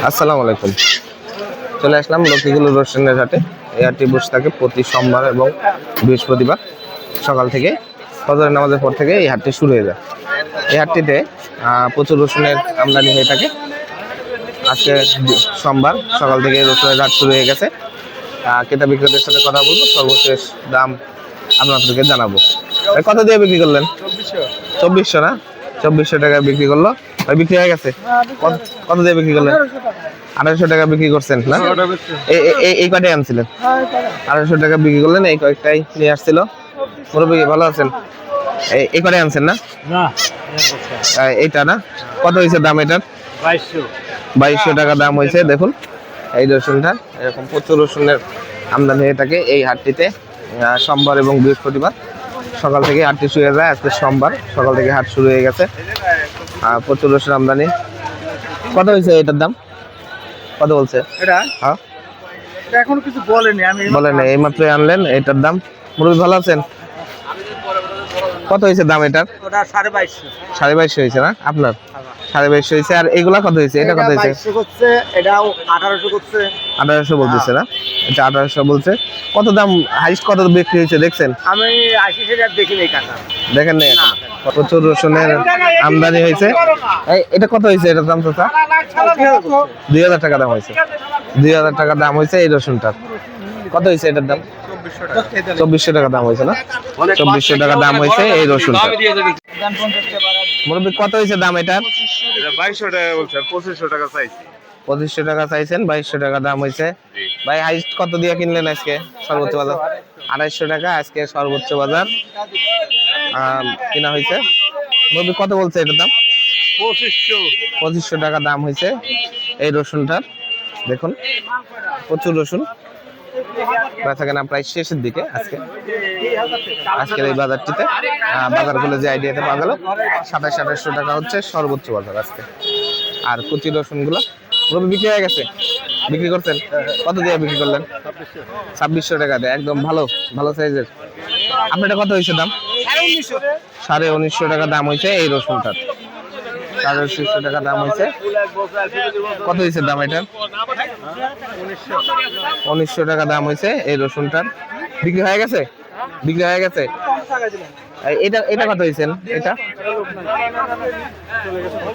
আসসালামু আলাইকুম। চলে আসলাম লক্ষ্মীগুলো রসুনের হাটে। এই হাটটি বসে থাকে প্রতি সোমবার এবং বৃহস্পতিবার সকাল থেকে, ফজরের নামাজের পর থেকে এই হাটটি শুরু হয়ে যায়। এই হাটটিতে প্রচুর রসুনের আমদানি হয়ে থাকে। আজকে সোমবার সকাল থেকে রসুনের হাট শুরু হয়ে গেছে। ক্রেতা বিক্রেতাদের সাথে কথা বলবো, সর্বশেষ দাম আপনাদেরকে জানাবো। কত দিয়ে বিক্রি করলেন? 2400 না? 2400 টাকা বিক্রি করলো। বিক্রি হয়ে গেছে? কত দিয়ে বিক্রি করলেন? 1800 টাকা বিক্রি করছেন না? এই কয়টাই আনছিলেন? 1800 টাকা বিক্রি করলেন। এই কয়েকটাই নিয়ে আসছিল। মুরব্বী ভালো আছেন? এই কয়টাই আনছেন না? এইটা না? কত হয়েছে দাম এটার? 2200 টাকা দাম হয়েছে। দেখুন এই রসুনটা, এরকম প্রচুর রসুনের আমদানি হয়ে থাকে এই হাটটিতে সোমবার এবং বৃহস্পতিবার সকাল থেকে হাটটি শুরু হয়ে যায়। আজকে সোমবার সকাল থেকে হাট শুরু হয়ে গেছে। প্রচুর রসুন আমদানি। কত হয়েছে এটার দাম? কত বলছে এটা? হ্যাঁ, এখনো কিছু বলেনি, আমি বলেনি, এইমাত্রই আনলেন। এটার দাম মুরব্বী ভালো আছেন? কত হয়েছে দাম এটার? ওটা 2250 2250 হয়েছে না আপনার? 2250 হয়েছে। আর এগুলা কত হয়েছে? এটা কত হয়েছে? 2200 করছে, এটাও 1800 করছে। 1800 বলতেছে না? এটা 1800 বলছে। কত দাম হাইস্ট কত বিক্রি হয়েছে দেখছেন? আমি 80 টাকা দেখিনি কাকা। দেখেন না, প্রচুর রসুনের আমদানি হয়েছে। এটা কত হয়েছে এটার দাম? চাচা 2000 টাকা দাম হয়েছে। 2000 টাকা দাম হয়েছে এই রসুনটার। কত হয়েছে এটার দাম? 2400 টাকা দাম হয়েছে না? 2400 টাকা দাম হয়েছে এই রসুনটা। মুরব্বী কত হয়েছে দাম এটার? 2200 টাকা বলছে, 2500 টাকা চাইছি। 2500 টাকা চাইছেন, 2200 টাকা দাম হয়েছে। ভাই হাইস্ট কত দিয়ে কিনলেন আজকে? সর্বোচ্চ বাজার 2800 টাকা আজকে সর্বোচ্চ বাজার কিনা হয়েছে। মুরব্বী কত বলছে এটার দাম? 2500 টাকা দাম হয়েছে এই রসুনটার। দেখুন প্রচুর রসুন। বেচা কেনা প্রায় শেষের দিকে আজকের এই বাজারটিতে। বাজারগুলো যে আইডিয়াতে পাওয়া গেল, 2700 টাকা হচ্ছে সর্বোচ্চ বাজার আজকে। আর কুচি রসুনগুলো পুরো বিক্রি হয়ে গেছে। বিক্রি করছেন? কত দিয়ে বিক্রি করলেন? 2600 টাকা দিয়ে, একদম ভালো ভালো সাইজের। আপনারটা কত হয়েছে দাম? 1950 টাকা দাম হয়েছে এই রসুনটার। 1950 টাকা দাম হয়েছে। কত হয়েছে দাম এটার? 1900 টাকা দাম হয়েছে এই রসুনটার। বিক্রি হয়ে গেছে? বিক্রি হয়ে গেছে। এটা এটা কত হয়েছে? এটা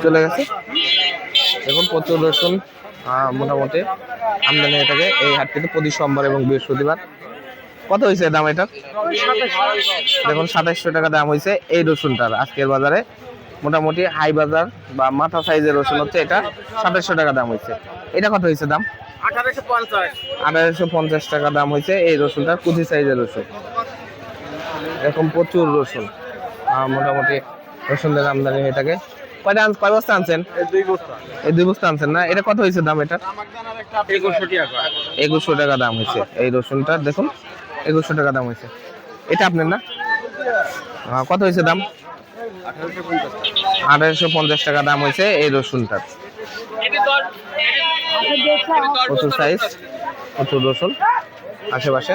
চলে গেছে। দেখুন প্রচুর রসুন মোটামুটি আমদানি হয়ে থাকে এই হাটটিতে প্রতি সোমবার এবং বৃহস্পতিবার। কত হয়েছে দাম এটা? দেখুন 2700 টাকা দাম হয়েছে এই রসুনটার আজকের বাজারে। মোটামুটি হাই বাজার বা মাথা সাইজের রসুন হচ্ছে এটা। 2700 টাকা দাম হয়েছে। এটা কত হয়েছে দাম? 1850 টাকা দাম হয়েছে এই রসুনটার, কুচি সাইজের রসুন। এরকম প্রচুর রসুন মোটামুটি রসুনের আমদানি হয়ে থাকে। কয় বস্তা আনছেন? এই 2 বস্তা আনছেন না? এটা কত হয়েছে দাম এটা? 2100 টাকা দাম হয়েছে এই রসুনটা। দেখুন 2100 টাকা দাম হয়েছে। এটা আপনার না? কত হয়েছে দাম? 1850 টাকা দাম হয়েছে এই রসুনটার। প্রচুর সাইজ, প্রচুর রসুন আশেপাশে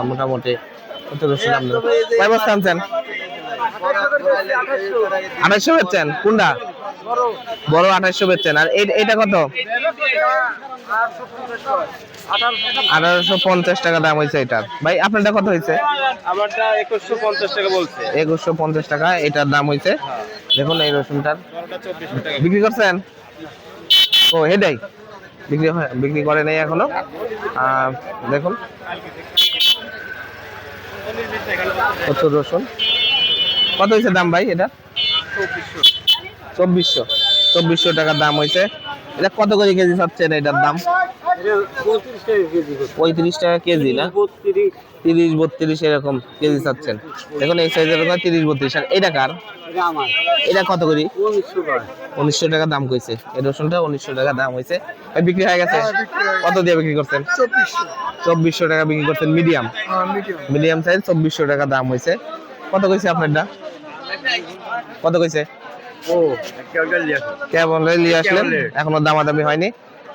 মোটামুটি প্রচুর রসুন আমদানি। কয় বস্তা আনছেন? 2800 বেচছেন? কোনটা বড়? 2800 বেচছেন। আর এটা কত? 1850 টাকা দাম হয়েছে এটার। ভাই আপনারটা কত হয়েছে? আমারটা 2150 টাকা বলছে। 2150 টাকা এটার দাম হয়েছে। দেখুন এই রসুনটার বিক্রি করছেন? ও হেডাই বিক্রি করে নেই এখনো। দেখুন প্রচুর রসুন। কত হয়েছে দাম ভাই এটা? 2400 টাকা দাম হয়েছে। এটা কত করে কেজি চাচ্ছেন এটার দাম? 35 টাকা কেজি না? 30-32 এরকম কেজি চাচ্ছেন। দেখুন এই সাইজের 30-32। আর এটা কার? এটা কত করি? 1900 টাকা দাম কইছে এই রসুনটা। 1900 টাকা দাম হয়েছে। বিক্রি হয়ে গেছে? কত দিয়ে বিক্রি করছেন? 2400 টাকা বিক্রি করছেন। মিডিয়াম সাইজ 2400 টাকা দাম হয়েছে। কত কইছে আপনারটা? কত কইছে? কেমন নিয়ে আসলেন? এখনো দামাদামি হয়নি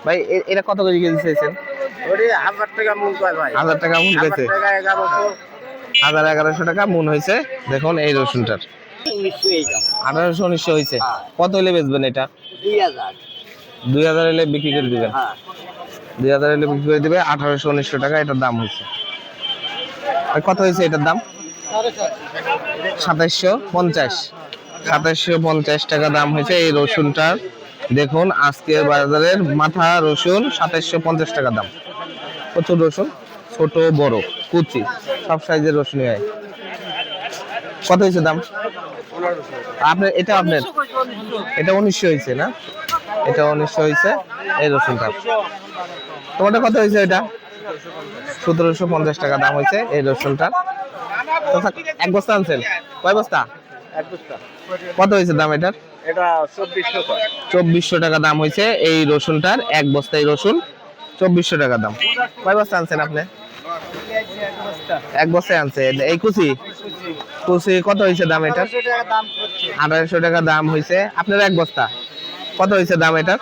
ভাই। এটা কত করে কেজি চাইছেন? 1000 টাকা মূল কয় ভাই। 1000 টাকা মূল হয়েছে। 1100 টাকা মূল হয়েছে। দেখুন এই রসুনটার 1800-1900 হয়েছে। কত হলে বেচবেন এটা? 2000 এলে বিক্রি করে দিবেন। হ্যাঁ 2000 এলে বিক্রি করে দিবে 1800-1900 টাকা এটার দাম হয়েছে। আর কত হয়েছে এটার দাম? 2750। 2750 টাকা দাম হয়েছে এই রসুনটার। দেখুন আজকের বাজারের মাথা রসুন 2750 টাকা দাম। প্রচুর রসুন, ছোট বড় কুচি সব সাইজের রসুন হয়। কত হয়েছে দাম আপনার? এটা 1900 হয়েছে না? এটা 1900 হয়েছে এই রসুনটা। তোমারটা কত হয়েছে? এটা 1750 টাকা দাম হয়েছে এই রসুনটা। এক বস্তা আনছেন? কয় বস্তা? এক বস্তা। কত হয়েছে দাম এটার? এটা 2400 টাকা। 2400 টাকা দাম হয়েছে এই রসুনটার। এক বস্তায় রসুন 2400 টাকা দাম। কয় বস্তা আনছেন আপনি? এক বস্তায় আনছেন। এই কুচি কুচি কত হয়েছে দাম এটার? 1800 টাকা দাম হয়েছে আপনার এক বস্তা। কত হয়েছে দাম এটার?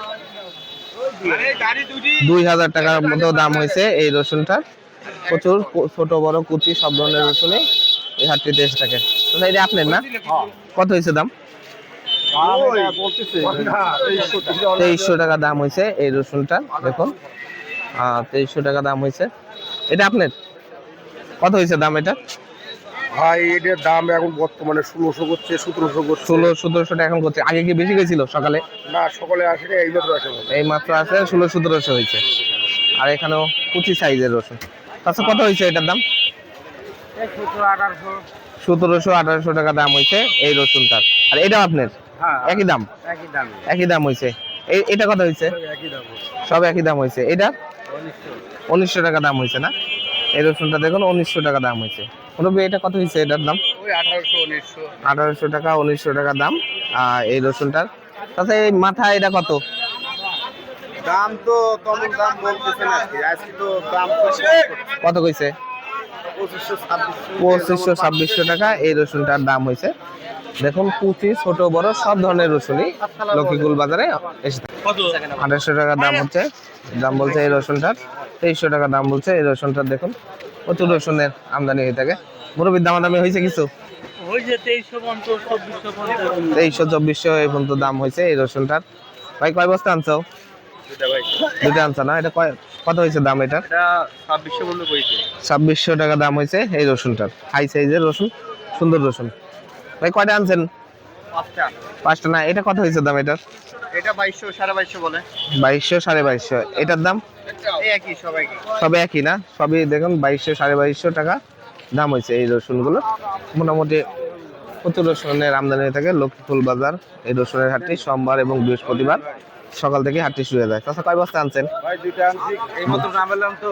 2000 টাকার মতো দাম হয়েছে এই রসুনটার। প্রচুর ছোট বড় কুচি সব ধরনের রসুনই এই হাটটিতে এসে থাকে। তো এটা আপনার না? কত হয়েছে দাম? 2300 টাকা দাম হয়েছে এই রসুনটা। দেখুন 2300 টাকা দাম হয়েছে। এটা আপনার? কত হয়েছে দাম এটা? ভাই এটার দাম এখন বর্তমানে 1600 করছে, 1700 করছে। 1600-1700 টাকা এখন করছে। আগে কি বেশি গেছিল সকালে? না সকালে আসে এই মাত্র আসে। এই মাত্র আসে 1600-1700 হয়েছে। আর এখানেও কুচি সাইজের রসুন। আচ্ছা কত হয়েছে এটার দাম? 1700-1800 টাকা দাম হয়েছে এই রসুনটার। আর এটা আপনার? হ্যাঁ একই দাম? একই দাম। একই দাম হয়েছে। এটা কত হয়েছে? একই দাম। সব একই দাম হয়েছে। এটা 1900 টাকা দাম হয়েছে না? এই রসুনটা দেখুন 1900 টাকা দাম হয়েছে। মুরব্বী এটা কত হয়েছে এটার দাম? ওই 1800-1900। 1800 টাকা 1900 টাকা দাম এই রসুনটার। তাছাড়া এই মাথা এটা কত? দাম তো তেমন দাম বলতেছে না আজকে তো দাম কত কইছে? 2500-2600 টাকা এই রসুনটার দাম হয়েছে। দেখুন কুচি ছোট বড় সব ধরনের রসুনই লক্ষ্মীকুল বাজারে এসে থাকে। 2800 টাকা দাম হচ্ছে, দাম বলছে এই রসুনটার। 2300 টাকা দাম বলছে এই রসুনটার। দেখুন প্রচুর রসুনের আমদানি হয়ে থাকে। মুরব্বির দামাদামি হয়েছে কিছু? 2300-2400 এই পর্যন্ত দাম হয়েছে এই রসুনটার। ভাই কয় বস্তা আনছো? দুটো আনছো না? এটা কত হয়েছে দাম এটার? 2600 টাকা দাম হয়েছে এই রসুনটার। হাই সাইজের রসুন, সুন্দর রসুন। ভাই কয়টা আনছেন? 5টা না? এটা কত হয়েছে দাম এটার? এটা 2200-2250 বলে। 2200-2250 এটার দাম? একই সবাইকে। সবে একই না? সবই দেখুন 2200-2250 টাকা দাম হয়েছে এই রসুনগুলো। মোটামুটি প্রচুর রসুনের আমদানি হয়ে থাকে লক্ষ্মীকুল বাজার এই রসুনের হাটটি সোমবার এবং বৃহস্পতিবার সকাল থেকে হাটটি শুরু হয়ে যায়। তাছাড়া কয় বস্তা আনছেন? ভাই দুইটা আনছি এই মাত্র নামালাম তো।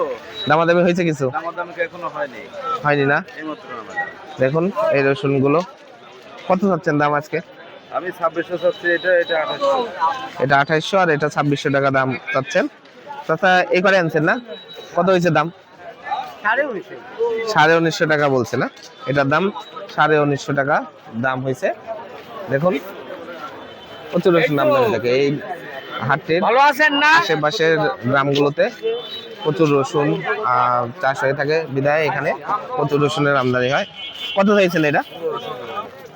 দামাদামি হয়েছে কিছু? দামাদামি এখনো হয়নি। হয়নি না? এই মাত্র নামালাম। দেখুন এই রসুনগুলো কত চাচ্ছেন দাম আজকে? আমি 2600 চাচ্ছি, এটা 2800। এটা 2800 আর এটা 2600 টাকা দাম চাচ্ছেন। তাছাড়া এই করে আনছেন না? কত হয়েছে দাম? 1950 টাকা বলছে না? এটার দাম 1950 টাকা দাম হয়েছে। দেখুন প্রচুর রসুন আমদানি থাকে এই হাটের আশেপাশের গ্রামগুলোতে। প্রচুর রসুন চাষ হয়ে থাকে বিধায় এখানে প্রচুর রসুনের আমদানি হয়। কত হয়েছিল এটা?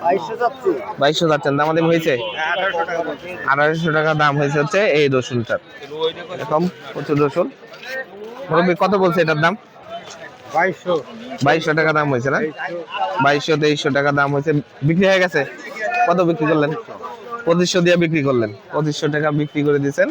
2200 যাচ্ছেন। দামাদামি হয়েছে? 1800 টাকা দাম হয়েছে হচ্ছে এই রসুনটার। এরকম প্রচুর রসুন। মুরব্বি কত বলছে এটার দাম? 2200 টাকা দাম হয়েছে না? 2200-2300 টাকা দাম হয়েছে। বিক্রি হয়ে গেছে? কত বিক্রি করলেন? 2500 দিয়ে বিক্রি করলেন। 2500 টাকা বিক্রি করে দিয়েছেন।